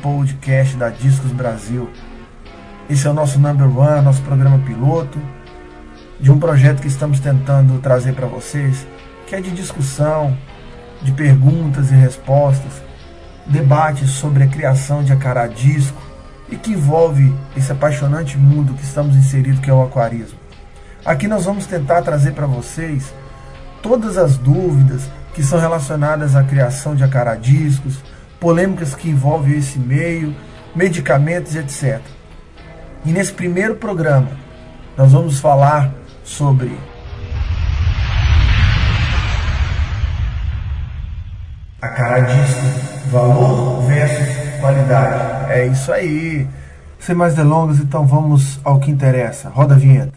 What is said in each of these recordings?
podcast da Discos Brasil. Esse é o nosso number one, nosso programa piloto, de um projeto que estamos tentando trazer para vocês, que é de discussão, de perguntas e respostas, debates sobre a criação de Acará Disco e que envolve esse apaixonante mundo que estamos inseridos, que é o aquarismo. Aqui nós vamos tentar trazer para vocês todas as dúvidas que são relacionadas à criação de Acará Discos, polêmicas que envolvem esse meio, medicamentos, etc. E nesse primeiro programa nós vamos falar sobre Acará Disco, valor versus qualidade. É isso aí. Sem mais delongas, então vamos ao que interessa. Roda a vinheta.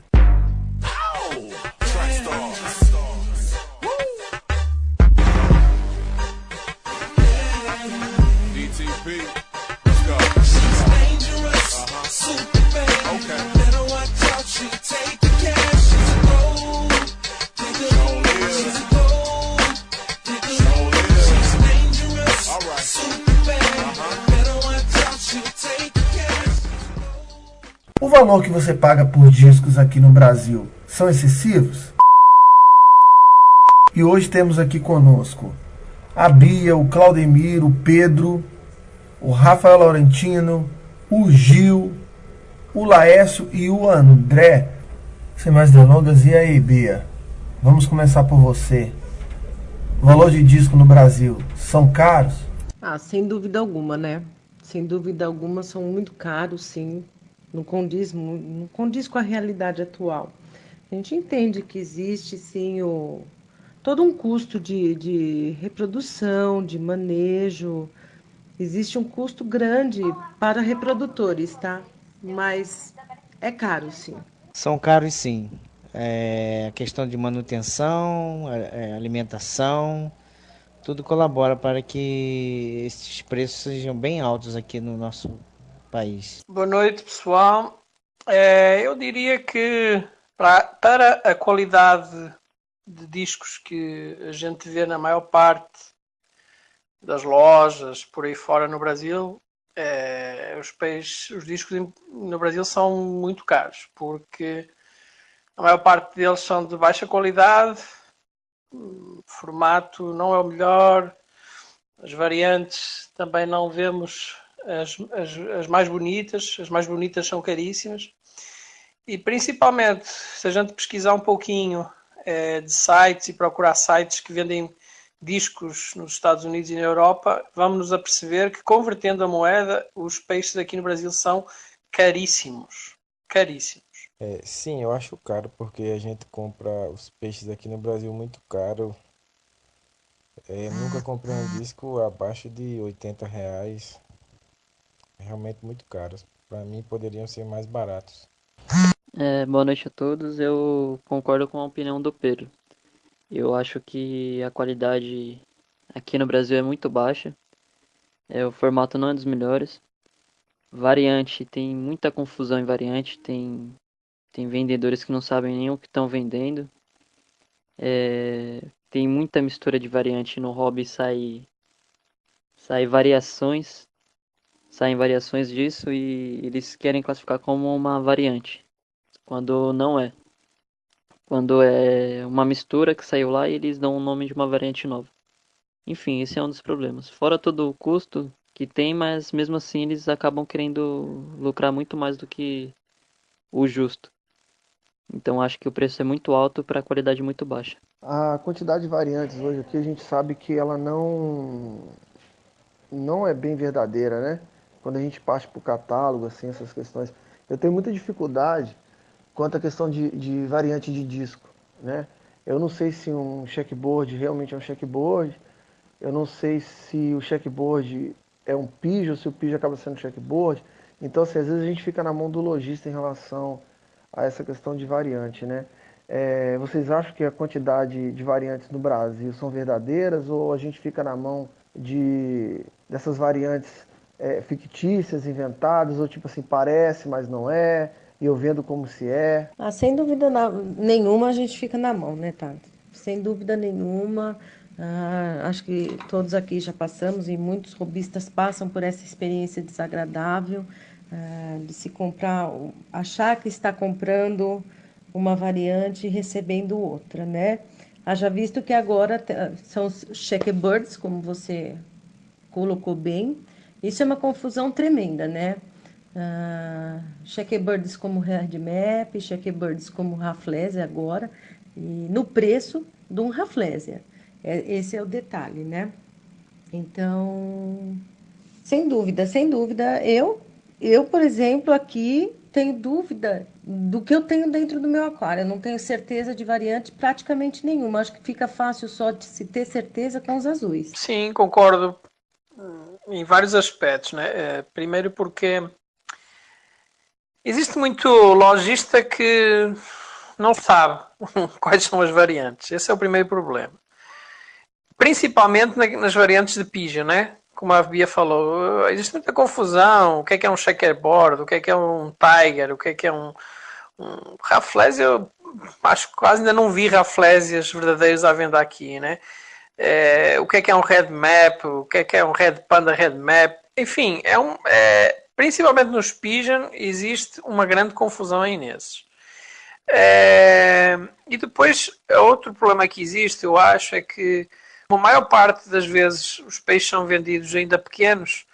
O valor que você paga por discos aqui no Brasil são excessivos? E hoje temos aqui conosco a Bia, o Claudemiro, o Pedro, o Rafael Laurentino, o Gil, o Laércio e o André. Sem mais delongas, e aí, Bia? Vamos começar por você. O valor de disco no Brasil são caros? Sem dúvida alguma, né? Sem dúvida alguma são muito caros, sim. Não condiz com a realidade atual. A gente entende que existe, sim, todo um custo de reprodução, de manejo. Existe um custo grande para reprodutores, tá? Mas é caro, sim. São caros, sim. A questão de manutenção, alimentação, tudo colabora para que esses preços sejam bem altos aqui no nosso país. Boa noite, pessoal. Eu diria que para a qualidade de discos que a gente vê na maior parte das lojas por aí fora no Brasil, os discos no Brasil são muito caros, porque a maior parte deles são de baixa qualidade, o formato não é o melhor, as variantes também não vemos as mais bonitas são caríssimas, e principalmente se a gente pesquisar um pouquinho de sites e procurar sites que vendem discos nos Estados Unidos e na Europa, vamos nos aperceber que, convertendo a moeda, os peixes aqui no Brasil são caríssimos. Sim, eu acho caro, porque a gente compra os peixes aqui no Brasil muito caro. Nunca comprei um disco abaixo de R$ 80. Realmente muito caros. Para mim poderiam ser mais baratos. Boa noite a todos. Eu concordo com a opinião do Pedro. Eu acho que a qualidade aqui no Brasil é muito baixa. O formato não é dos melhores. Variante, tem muita confusão em variante. Tem vendedores que não sabem nem o que estão vendendo. Tem muita mistura de variante no hobby. Saem variações disso e eles querem classificar como uma variante, quando não é. Quando é uma mistura que saiu lá e eles dão o nome de uma variante nova. Enfim, esse é um dos problemas. Fora todo o custo que tem, mas mesmo assim eles acabam querendo lucrar muito mais do que o justo. Então acho que o preço é muito alto para a qualidade muito baixa. A quantidade de variantes hoje aqui a gente sabe que ela não é bem verdadeira, né? Quando a gente parte para o catálogo, assim, essas questões. Eu tenho muita dificuldade quanto à questão de variante de disco, né? Eu não sei se um checkboard realmente é um checkboard, eu não sei se o checkboard é um pijo ou se o pijo acaba sendo checkboard. Então, assim, às vezes a gente fica na mão do lojista em relação a essa questão de variante, né? Vocês acham que a quantidade de variantes no Brasil são verdadeiras ou a gente fica na mão dessas variantes fictícias, inventadas, ou tipo assim, parece, mas não é, e eu vendo como se é? Sem dúvida nenhuma a gente fica na mão, né, Tato? Sem dúvida nenhuma Acho que todos aqui já passamos e muitos robistas passam por essa experiência desagradável, de se comprar, achar que está comprando uma variante e recebendo outra, né? Haja visto que agora são os checkbirds, como você colocou bem. Isso é uma confusão tremenda, né? Checkbirds como Redmap, checkbirds como Rafflesia agora, e no preço de um Rafflesia. Esse é o detalhe, né? Então, sem dúvida, eu, por exemplo, aqui tenho dúvida do que eu tenho dentro do meu aquário. Eu não tenho certeza de variante praticamente nenhuma. Acho que fica fácil só de se ter certeza com os azuis. Sim, concordo em vários aspectos, né? Primeiro porque existe muito lojista que não sabe quais são as variantes. Esse é o primeiro problema. Principalmente nas variantes de pigeon, né? Como a Bia falou, existe muita confusão. O que é um checkerboard? O que é um tiger? O que é um Rafflesia? Eu acho que quase ainda não vi Rafflesias verdadeiros à venda aqui, né? O que é um red map? O que é um red panda red map? Enfim, principalmente nos pigeon existe uma grande confusão aí nesses. E depois, outro problema que existe, eu acho, é que a maior parte das vezes os peixes são vendidos ainda pequenos,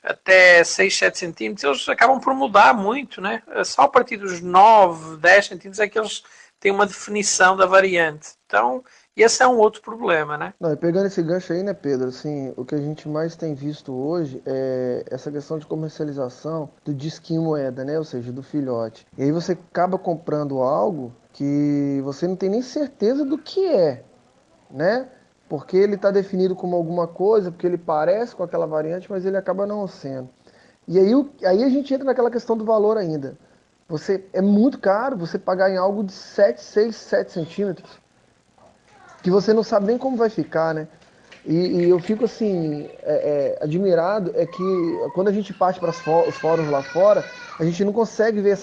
até 6, 7 centímetros, eles acabam por mudar muito, né? Só a partir dos 9, 10 centímetros é que eles têm uma definição da variante. Então, esse é um outro problema, né? Não, e pegando esse gancho aí, né, Pedro, assim, o que a gente mais tem visto hoje é essa questão de comercialização do disquinho moeda, né, ou seja, do filhote. E aí você acaba comprando algo que você não tem nem certeza do que é, né? Porque ele está definido como alguma coisa, porque ele parece com aquela variante, mas ele acaba não sendo. E aí a gente entra naquela questão do valor ainda. É muito caro você pagar em algo de 7, 6, 7 centímetros, que você não sabe nem como vai ficar, né? E eu fico assim, admirado, é que quando a gente parte para os fóruns lá fora, a gente não consegue ver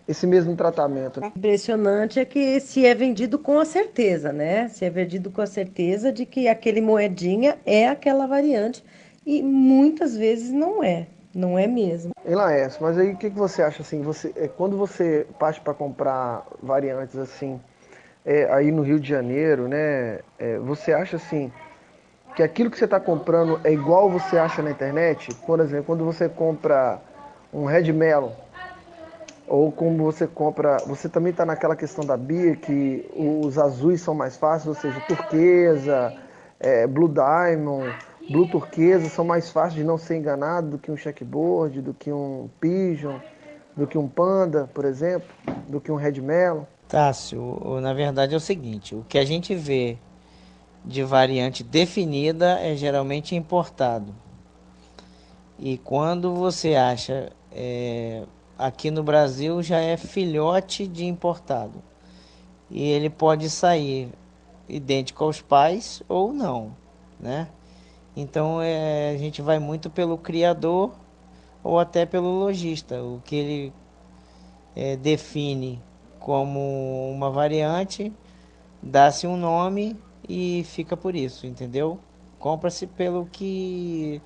esse mesmo tratamento. Impressionante é que se é vendido com a certeza, né? Se é vendido com a certeza de que aquele moedinha é aquela variante e muitas vezes não é mesmo. Em Laércio, mas aí o que você acha assim? Quando você parte para comprar variantes assim, aí no Rio de Janeiro, né? Você acha assim que aquilo que você está comprando é igual você acha na internet? Por exemplo, quando você compra um Red Melon, ou como você compra, você também está naquela questão da Bia, que os azuis são mais fáceis, ou seja, turquesa, Blue Diamond, Blue turquesa são mais fáceis de não ser enganado do que um checkboard, do que um pigeon, do que um panda, por exemplo, do que um Red Melon. Tássio, na verdade é o seguinte, o que a gente vê de variante definida é geralmente importado. E quando você acha aqui no Brasil já é filhote de importado. E ele pode sair idêntico aos pais ou não, né? Então a gente vai muito pelo criador ou até pelo lojista. O que ele define como uma variante, dá-se um nome e fica por isso, entendeu? Compra-se pelo que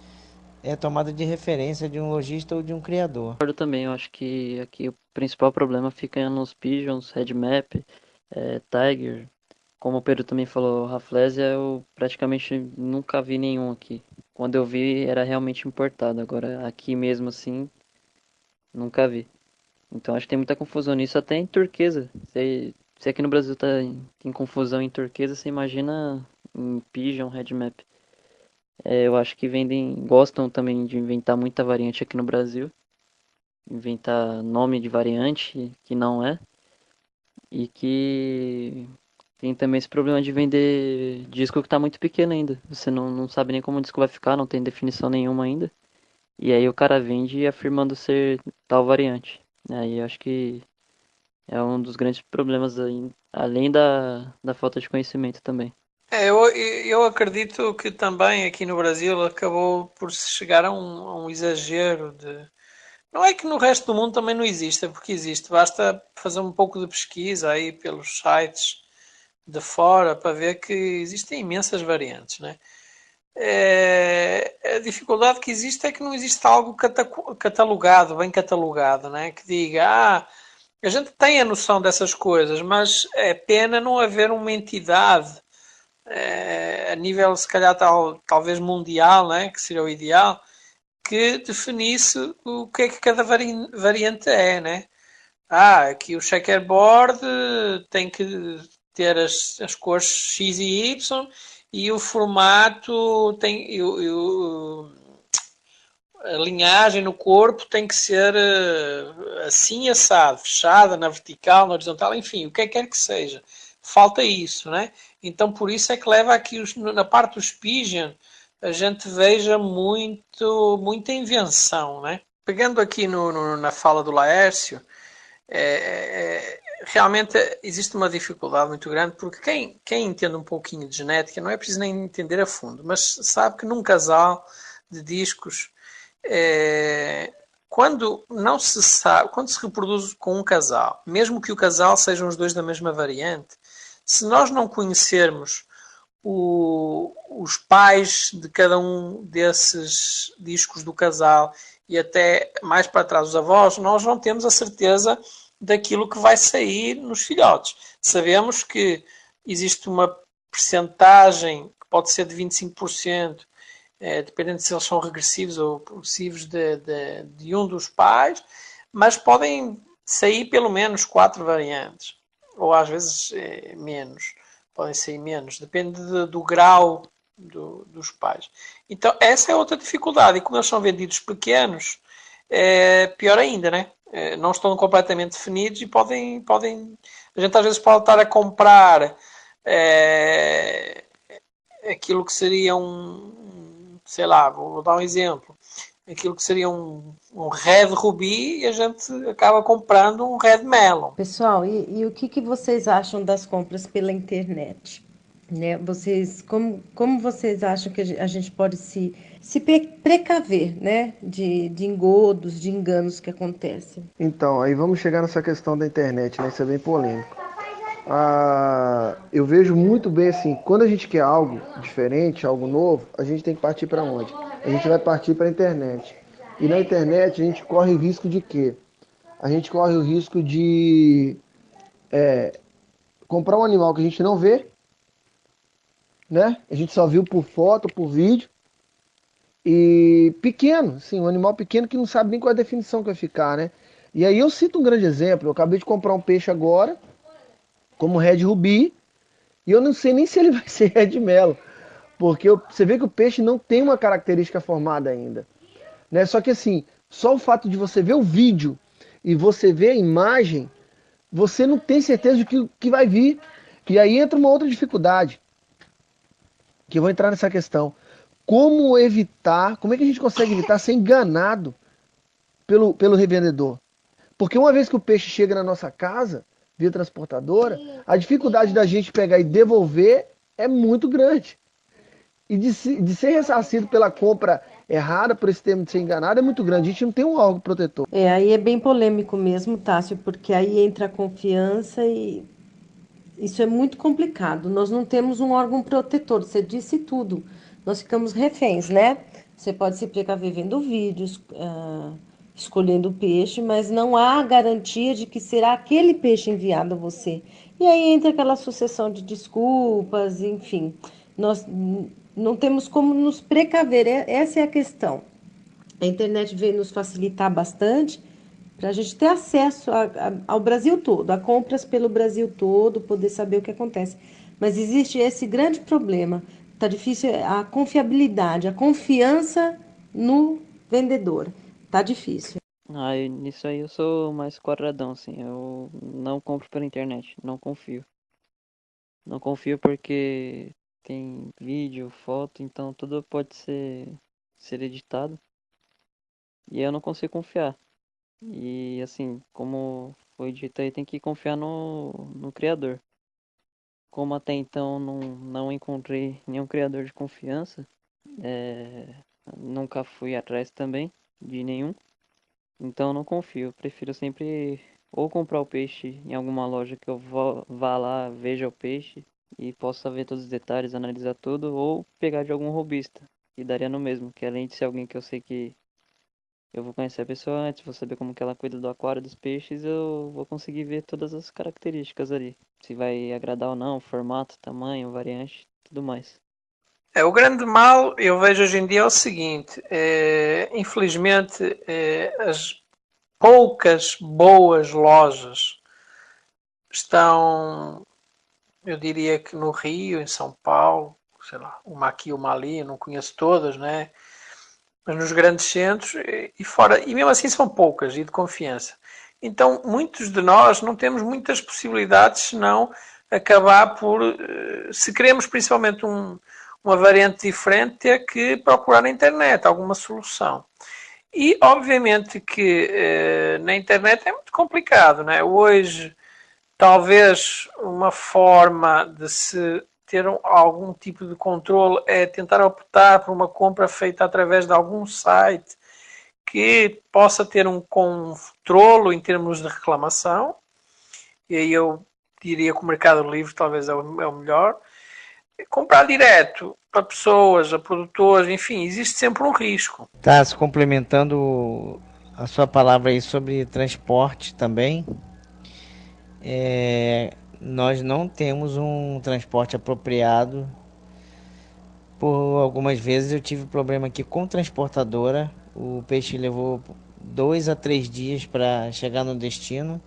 é tomada de referência de um lojista ou de um criador. Eu também, eu acho que aqui o principal problema fica nos Pigeons, Redmap, Tiger. Como o Pedro também falou, Rafflesia, eu praticamente nunca vi nenhum aqui. Quando eu vi, era realmente importado. Agora, aqui mesmo assim, nunca vi. Então, acho que tem muita confusão nisso, até em turquesa. Se aqui no Brasil tem confusão em turquesa, você imagina em Pigeon, Redmap. Eu acho que gostam também de inventar muita variante aqui no Brasil. Inventar nome de variante que não é. E que tem também esse problema de vender disco que tá muito pequeno ainda. Você não sabe nem como o disco vai ficar, não tem definição nenhuma ainda. E aí o cara vende afirmando ser tal variante. Aí eu acho que é um dos grandes problemas aí, além da falta de conhecimento também. Eu acredito que também aqui no Brasil acabou por se chegar a um exagero de. Não é que no resto do mundo também não exista, porque existe. Basta fazer um pouco de pesquisa aí pelos sites de fora para ver que existem imensas variantes, né? A dificuldade que existe é que não existe algo catalogado, bem catalogado, né? Que diga, a gente tem a noção dessas coisas, mas é pena não haver uma entidade a nível, se calhar, talvez mundial, né? Que seria o ideal, que definisse o que é que cada variante é, né? Aqui o checkerboard tem que ter as cores X e Y e o formato tem a linhagem no corpo tem que ser assim assado, fechada na vertical, na horizontal, enfim, o que quer que seja. Falta isso, né? Então por isso é que leva aqui na parte dos pigeon a gente veja muita invenção, né? Pegando aqui na fala do Laércio, realmente existe uma dificuldade muito grande, porque quem entende um pouquinho de genética, não é preciso nem entender a fundo, mas sabe que num casal de discos, quando não se sabe, quando se reproduz com um casal, mesmo que o casal sejam os dois da mesma variante, se nós não conhecermos os pais de cada um desses discos do casal e até mais para trás os avós, nós não temos a certeza daquilo que vai sair nos filhotes. Sabemos que existe uma percentagem que pode ser de 25%, dependendo se eles são regressivos ou progressivos de um dos pais, mas podem sair pelo menos 4 variantes, ou às vezes menos, podem sair menos, depende do grau dos pais. Então essa é outra dificuldade, e como eles são vendidos pequenos, pior ainda, né? Não estão completamente definidos e podem. A gente às vezes pode estar a comprar aquilo que seria sei lá, vou dar um exemplo, aquilo que seria um Red Ruby e a gente acaba comprando um Red Melon. Pessoal, e o que vocês acham das compras pela internet? Né? Como vocês acham que a gente pode se precaver, né? De engodos, de enganos que acontecem? Então, aí vamos chegar nessa questão da internet, né? Isso é bem polêmico. Eu vejo muito bem assim, quando a gente quer algo diferente, algo novo, a gente tem que partir para onde? A gente vai partir para a internet. E na internet a gente corre o risco de quê? A gente corre o risco de comprar um animal que a gente não vê, né? A gente só viu por foto, por vídeo. E pequeno, sim, um animal pequeno que não sabe nem qual é a definição que vai ficar, né? E aí eu cito um grande exemplo. Eu acabei de comprar um peixe agora, como Red Ruby, e eu não sei nem se ele vai ser Red Melo, porque você vê que o peixe não tem uma característica formada ainda, né? Só que assim, só o fato de você ver o vídeo e você ver a imagem, você não tem certeza do que vai vir. E aí entra uma outra dificuldade, que eu vou entrar nessa questão. Como evitar, como é que a gente consegue evitar ser enganado pelo revendedor? Porque uma vez que o peixe chega na nossa casa, via transportadora, a dificuldade da gente pegar e devolver é muito grande. E de ser ressarcido pela compra errada, por esse termo de ser enganado, é muito grande. A gente não tem um órgão protetor. Aí é bem polêmico mesmo, Tássio, porque aí entra a confiança e isso é muito complicado. Nós não temos um órgão protetor, você disse tudo. Nós ficamos reféns, né? Você pode se precaver vendo vídeos, escolhendo o peixe, mas não há garantia de que será aquele peixe enviado a você. E aí entra aquela sucessão de desculpas, enfim. Nós não temos como nos precaver, essa é a questão. A internet veio nos facilitar bastante para a gente ter acesso ao Brasil todo, a compras pelo Brasil todo, poder saber o que acontece. Mas existe esse grande problema. Tá difícil a confiabilidade, a confiança no vendedor. Tá difícil. Nisso aí eu sou mais quadradão, assim. Eu não compro pela internet, não confio. Não confio porque tem vídeo, foto, então tudo pode ser editado. E eu não consigo confiar. E assim, como foi dito aí, tem que confiar no criador. Como até então não encontrei nenhum criador de confiança, nunca fui atrás também de nenhum, então não confio. Prefiro sempre ou comprar o peixe em alguma loja que eu vá lá, veja o peixe, e possa ver todos os detalhes, analisar tudo, ou pegar de algum robista, e daria no mesmo, que além de ser alguém que eu sei que eu vou conhecer a pessoa antes, vou saber como que ela cuida do aquário dos peixes, eu vou conseguir ver todas as características ali. Se vai agradar ou não, formato, tamanho, variante, tudo mais. O grande mal, eu vejo hoje em dia, é o seguinte: infelizmente, as poucas boas lojas estão, eu diria que no Rio, em São Paulo, sei lá, uma aqui, uma ali, eu não conheço todas, né? Mas nos grandes centros e fora, e mesmo assim são poucas e de confiança. Então, muitos de nós não temos muitas possibilidades senão acabar por, se queremos principalmente uma variante diferente, ter que procurar na internet alguma solução. E, obviamente, que na internet é muito complicado, né? Hoje, talvez uma forma de se ter algum tipo de controle é tentar optar por uma compra feita através de algum site que possa ter um controlo em termos de reclamação. E aí eu diria que o Mercado Livre talvez é o melhor. Comprar direto para pessoas, a produtores, enfim, existe sempre um risco. Tá, se complementando a sua palavra aí sobre transporte também, nós não temos um transporte apropriado. Por algumas vezes eu tive problema aqui com transportadora, o peixe levou 2 a 3 dias para chegar no destino,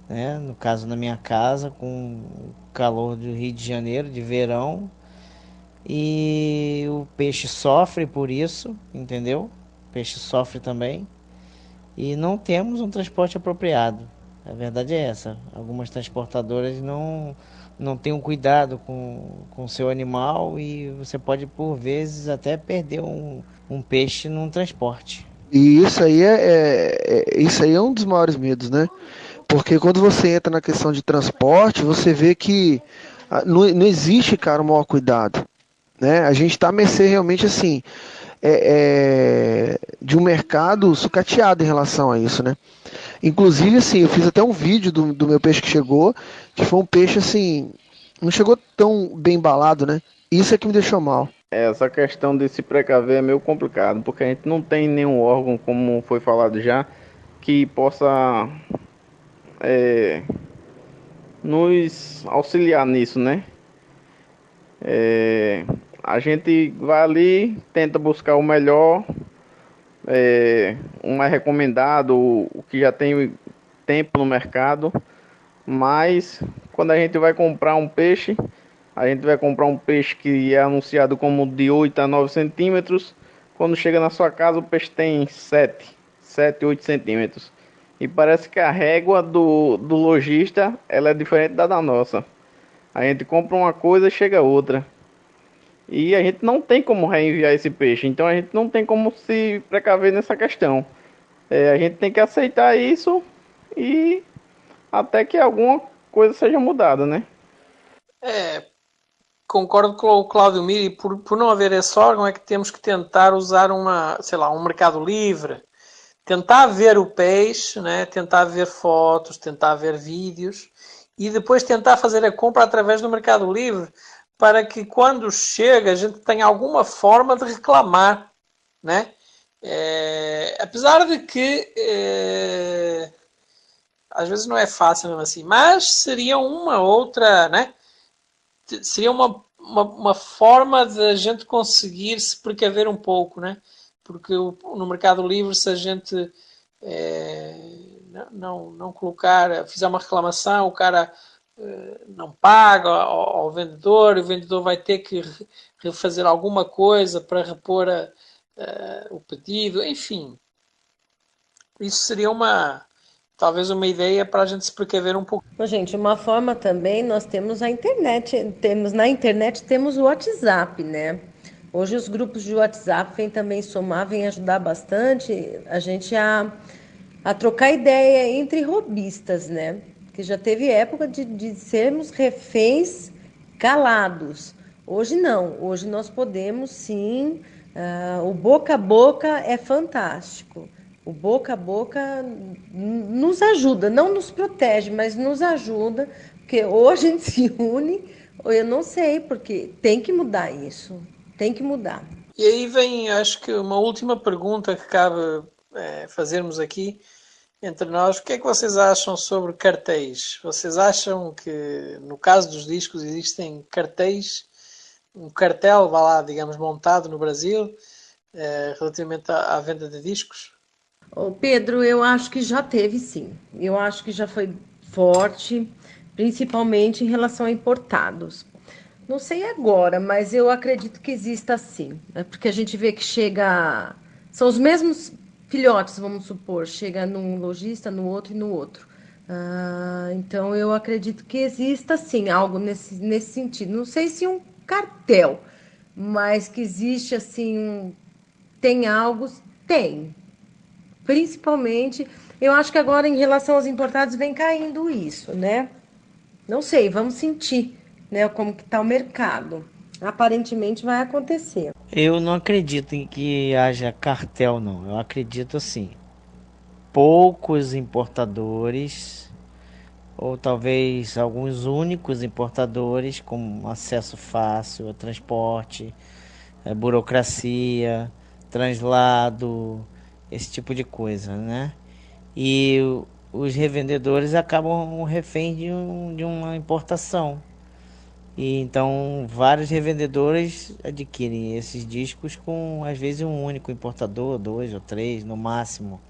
né? No caso na minha casa, com o calor do Rio de Janeiro, de verão, e o peixe sofre por isso, entendeu? O peixe sofre também. E não temos um transporte apropriado. A verdade é essa. Algumas transportadoras não têm um cuidado com o seu animal e você pode, por vezes, até perder um peixe num transporte. E isso aí é um dos maiores medos, né? Porque quando você entra na questão de transporte, você vê que não existe, cara, o maior cuidado, né? A gente está à mercê realmente assim de um mercado sucateado em relação a isso, né? Inclusive, assim, eu fiz até um vídeo do meu peixe que chegou, que foi um peixe assim, não chegou tão bem embalado, né? Isso é que me deixou mal. Essa questão de se precaver é meio complicado, porque a gente não tem nenhum órgão, como foi falado já, que possa nos auxiliar nisso, né? A gente vai ali, tenta buscar o melhor, o mais recomendado, o que já tem tempo no mercado, mas quando a gente vai comprar um peixe, a gente vai comprar um peixe que é anunciado como de 8 a 9 centímetros. Quando chega na sua casa, o peixe tem 7, 8 centímetros. E parece que a régua do lojista ela é diferente da nossa. A gente compra uma coisa e chega outra. E a gente não tem como reenviar esse peixe. Então a gente não tem como se precaver nessa questão. A gente tem que aceitar isso e até que alguma coisa seja mudada, né? Concordo com o Cláudio Miri, por não haver esse órgão é que temos que tentar usar um mercado livre, tentar ver o peixe, né? Tentar ver fotos, tentar ver vídeos e depois tentar fazer a compra através do Mercado Livre para que quando chega a gente tenha alguma forma de reclamar, né? Apesar de que às vezes não é fácil mesmo assim, mas seria uma outra, né? Seria uma forma de a gente conseguir se precaver um pouco, né? Porque no Mercado Livre, se a gente não colocar, fizer uma reclamação, o cara não paga ao vendedor, o vendedor vai ter que refazer alguma coisa para repor o pedido, enfim. Isso seria talvez uma ideia para a gente se precaver um pouco. Bom, gente, uma forma também, nós temos a internet, na internet temos o WhatsApp, né? Hoje os grupos de WhatsApp vêm também somar, vêm ajudar bastante a gente a trocar ideia entre robistas, né? Porque já teve época de sermos reféns calados. Hoje não, hoje nós podemos sim, o boca a boca é fantástico. O boca a boca nos ajuda, não nos protege, mas nos ajuda, porque hoje a gente se une Ou eu não sei, porque tem que mudar isso. Tem que mudar. E aí vem, acho que uma última pergunta que cabe fazermos aqui entre nós. O que é que vocês acham sobre cartéis? Vocês acham que, no caso dos discos, existem cartéis, um cartel, vá lá, digamos, montado no Brasil, relativamente à venda de discos? Ô, Pedro, eu acho que já teve, sim. Eu acho que já foi forte, principalmente em relação a importados. Não sei agora, mas eu acredito que exista sim. É porque a gente vê que chega. São os mesmos filhotes, vamos supor, chega num lojista, no outro e no outro. Então eu acredito que exista sim algo nesse sentido. Não sei se um cartel, mas que existe assim, tem algo, tem. Principalmente, eu acho que agora em relação aos importados vem caindo isso, né? Não sei, vamos sentir, né, como que está o mercado. Aparentemente vai acontecer. Eu não acredito em que haja cartel, não. Eu acredito assim, poucos importadores, ou talvez alguns únicos importadores com acesso fácil a transporte, burocracia, translado, esse tipo de coisa, né? E os revendedores acabam refém de uma importação. E então vários revendedores adquirem esses discos com às vezes um único importador, dois ou três no máximo.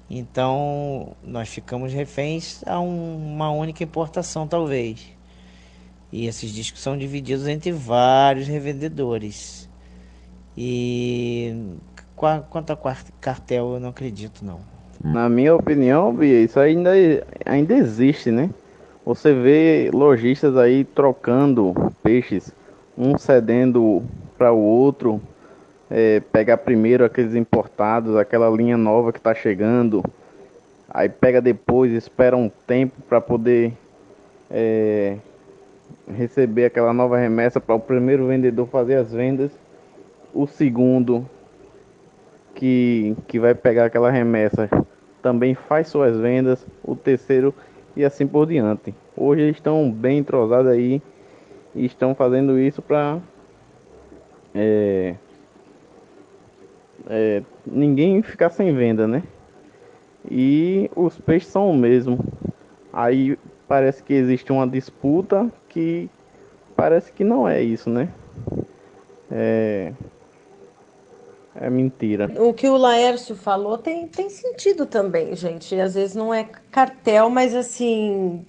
Então nós ficamos reféns a uma única importação talvez. E esses discos são divididos entre vários revendedores. E quanto a cartel eu não acredito não. Na minha opinião, Bia, isso ainda existe, né? Você vê lojistas aí trocando peixes, um cedendo para o outro, pegar primeiro aqueles importados, aquela linha nova que está chegando, aí pega depois, espera um tempo para poder receber aquela nova remessa para o primeiro vendedor fazer as vendas, o segundo que vai pegar aquela remessa também faz suas vendas, o terceiro e assim por diante. Hoje eles estão bem entrosados aí e estão fazendo isso para ninguém ficar sem venda, né? E os peixes são o mesmo. Aí parece que existe uma disputa que parece que não é isso, né? É mentira. O que o Laércio falou tem sentido também, gente. Às vezes não é cartel, mas assim,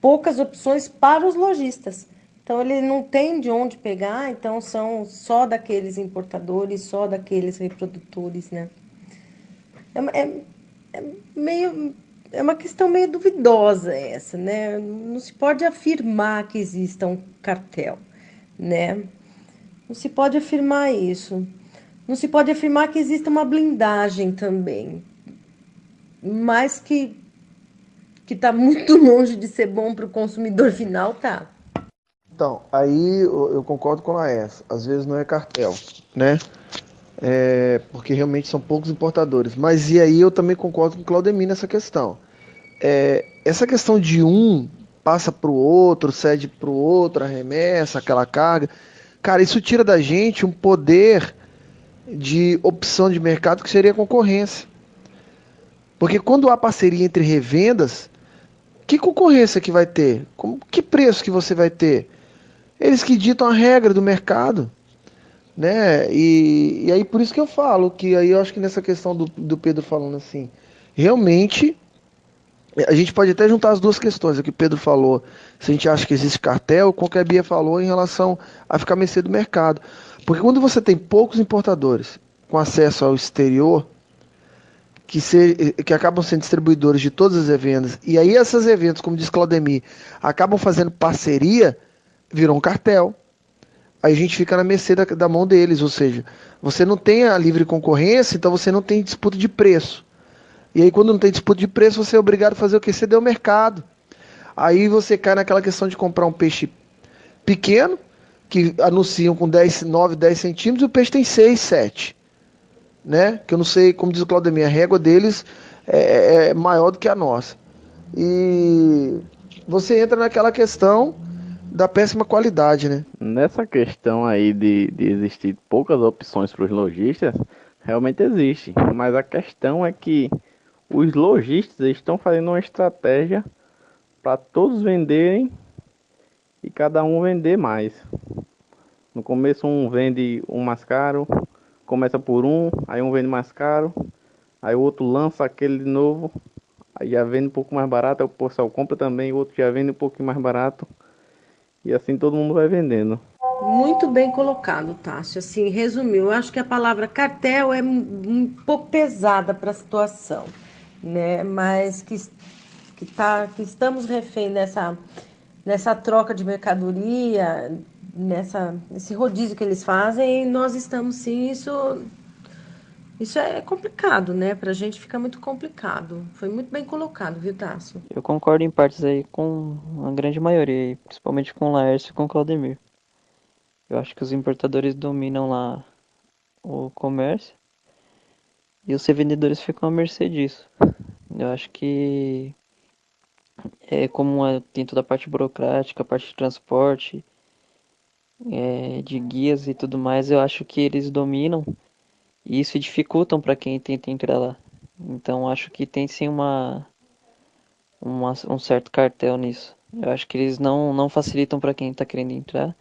poucas opções para os lojistas. Então ele não tem de onde pegar, então são só daqueles importadores, só daqueles reprodutores, né? Meio, é uma questão meio duvidosa essa, né? Não se pode afirmar que exista um cartel, né? Não se pode afirmar isso. Não se pode afirmar que exista uma blindagem também, mas que está muito longe de ser bom para o consumidor final, tá? Então, aí eu concordo com a Laércio. Às vezes não é cartel, né? Porque realmente são poucos importadores. Mas e aí eu também concordo com o Claudemir nessa questão. Essa questão de um passa para o outro, cede para o outro, arremessa aquela carga. Cara, isso tira da gente um poder de opção de mercado que seria a concorrência. Porque quando há parceria entre revendas, que concorrência que vai ter? Que preço que você vai ter? Eles que ditam a regra do mercado, né? E aí por isso que eu falo, que aí eu acho que nessa questão do Pedro falando assim, realmente a gente pode até juntar as duas questões, o que o Pedro falou, se a gente acha que existe cartel, com o que a Bia falou em relação a ficar à mercê do mercado. Porque quando você tem poucos importadores com acesso ao exterior, que acabam sendo distribuidores de todas as revendas, e aí essas revendas, como diz Claudemir, acabam fazendo parceria, virou um cartel. Aí a gente fica na mercê da mão deles, ou seja, você não tem a livre concorrência, então você não tem disputa de preço. E aí quando não tem disputa de preço, você é obrigado a fazer o quê? Ceder ao mercado. Aí você cai naquela questão de comprar um peixe pequeno, que anunciam com 9, 10 centímetros, e o peixe tem 6, 7. Né? Que eu não sei, como diz o Claudemir, a régua deles é maior do que a nossa. E você entra naquela questão da péssima qualidade, né? Nessa questão aí de existir poucas opções para os lojistas, realmente existe. Mas a questão é que os lojistas estão fazendo uma estratégia para todos venderem e cada um vender mais. No começo um vende um mais caro, começa por um, aí um vende mais caro, aí o outro lança aquele de novo, aí já vende um pouco mais barato, aí o pessoal compra também, o outro já vende um pouquinho mais barato. E assim todo mundo vai vendendo. Muito bem colocado, Tássio. Assim, resumiu. Eu acho que a palavra cartel é um pouco pesada para a situação, né? Mas que estamos refém nessa troca de mercadoria, nesse rodízio que eles fazem, e nós estamos sim, isso é complicado, né? Pra gente fica muito complicado. Foi muito bem colocado, viu, Tássio? Eu concordo em partes aí com a grande maioria, aí, principalmente com o Laércio e com o Claudemir. Eu acho que os importadores dominam lá o comércio e os revendedores ficam à mercê disso. Eu acho que tem toda a parte burocrática, a parte de transporte, de guias e tudo mais, eu acho que eles dominam e isso dificultam para quem tenta entrar lá. Então acho que tem sim um certo cartel nisso. Eu acho que eles não facilitam para quem está querendo entrar.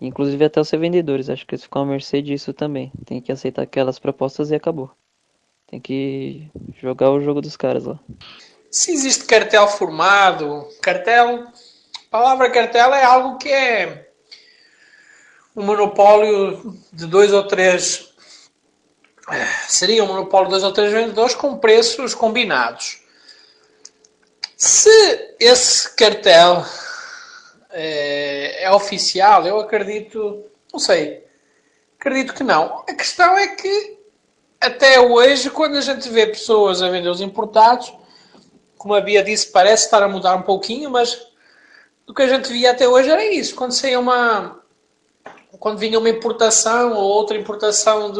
Inclusive até os revendedores, acho que eles ficam à mercê disso também. Tem que aceitar aquelas propostas e acabou. Tem que jogar o jogo dos caras lá. Se existe cartel formado, a palavra cartel é algo que é um monopólio de seria um monopólio de 2 ou 3 vendedores com preços combinados. Se esse cartel é oficial, eu acredito que não. A questão é que até hoje, quando a gente vê pessoas a vender os importados, como a Bia disse, parece estar a mudar um pouquinho, mas o que a gente via até hoje era isso. Quando vinha uma importação ou outra importação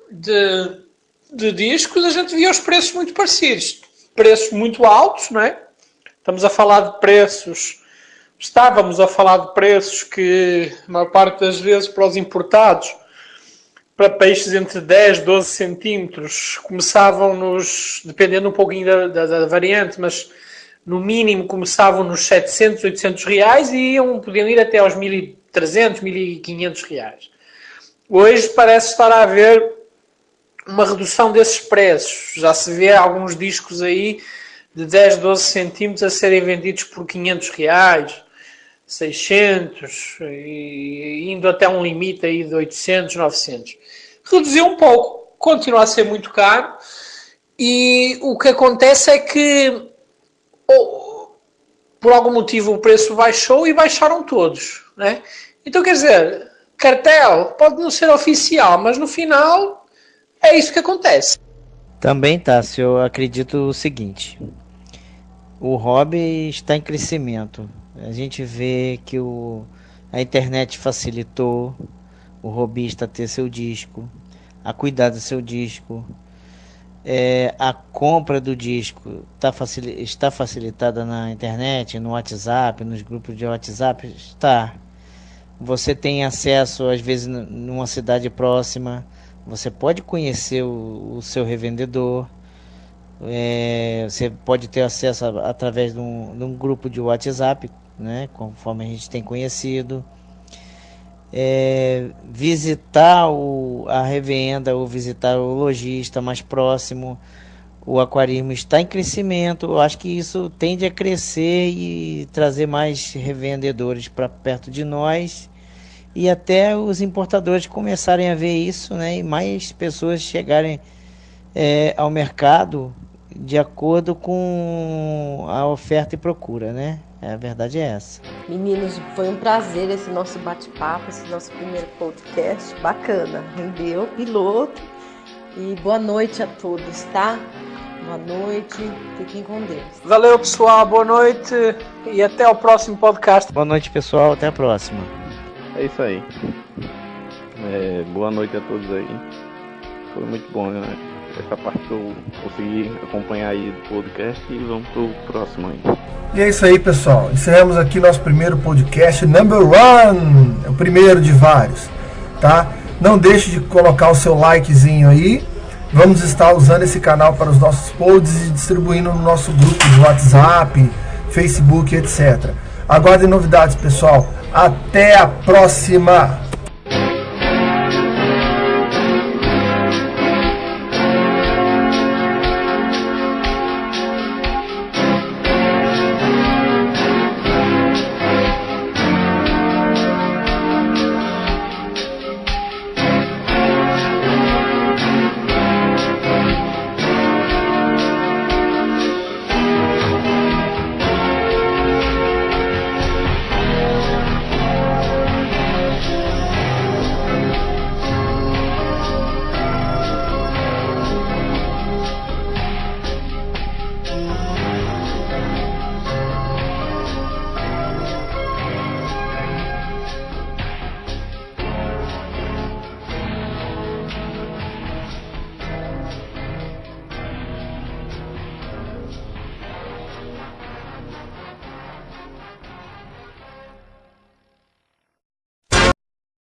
de discos, a gente via os preços muito parecidos. Preços muito altos, não é? Estávamos a falar de preços que, a maior parte das vezes, para os importados, para peixes entre 10 e 12 centímetros, começavam dependendo um pouquinho da variante, mas no mínimo começavam nos 700, 800 reais e podiam ir até aos 1.300, 1.500 reais. Hoje parece estar a haver uma redução desses preços. Já se vê alguns discos aí de 10, 12 centímetros a serem vendidos por 500 reais, 600, e indo até um limite aí de 800, 900. Reduziu um pouco, continua a ser muito caro, e o que acontece é que por algum motivo o preço baixou e baixaram todos, né? Então, quer dizer, cartel pode não ser oficial, mas no final é isso que acontece. Também, Tássio, eu acredito o seguinte: o hobby está em crescimento. A gente vê que a internet facilitou o hobbyista ter seu disco, a cuidar do seu disco. A compra do disco está facilitada na internet, no WhatsApp, nos grupos de WhatsApp. Está. Você tem acesso, às vezes, numa cidade próxima. Você pode conhecer o seu revendedor. Você pode ter acesso através de um grupo de WhatsApp, né, conforme a gente tem conhecido. Visitar a revenda ou visitar o lojista mais próximo. O aquarismo está em crescimento. Eu acho que isso tende a crescer e trazer mais revendedores para perto de nós, e até os importadores começarem a ver isso, né, e mais pessoas chegarem ao mercado de acordo com a oferta e procura, né? A verdade é essa. Meninos, foi um prazer esse nosso bate-papo, esse nosso primeiro podcast. Bacana, rendeu, piloto. E boa noite a todos, tá? Boa noite, fiquem com Deus. Valeu, pessoal, boa noite e até o próximo podcast. Boa noite, pessoal, até a próxima. É isso aí. Boa noite a todos aí. Foi muito bom, né? essa parte que eu consegui acompanhar aí do podcast e vamos pro próximo aí. E é isso aí, pessoal. Encerramos aqui nosso primeiro podcast, number 1, é o primeiro de vários, tá? Não deixe de colocar o seu likezinho aí. Vamos estar usando esse canal para os nossos posts e distribuindo no nosso grupo de WhatsApp, Facebook, etc. Aguardem novidades, pessoal. Até a próxima!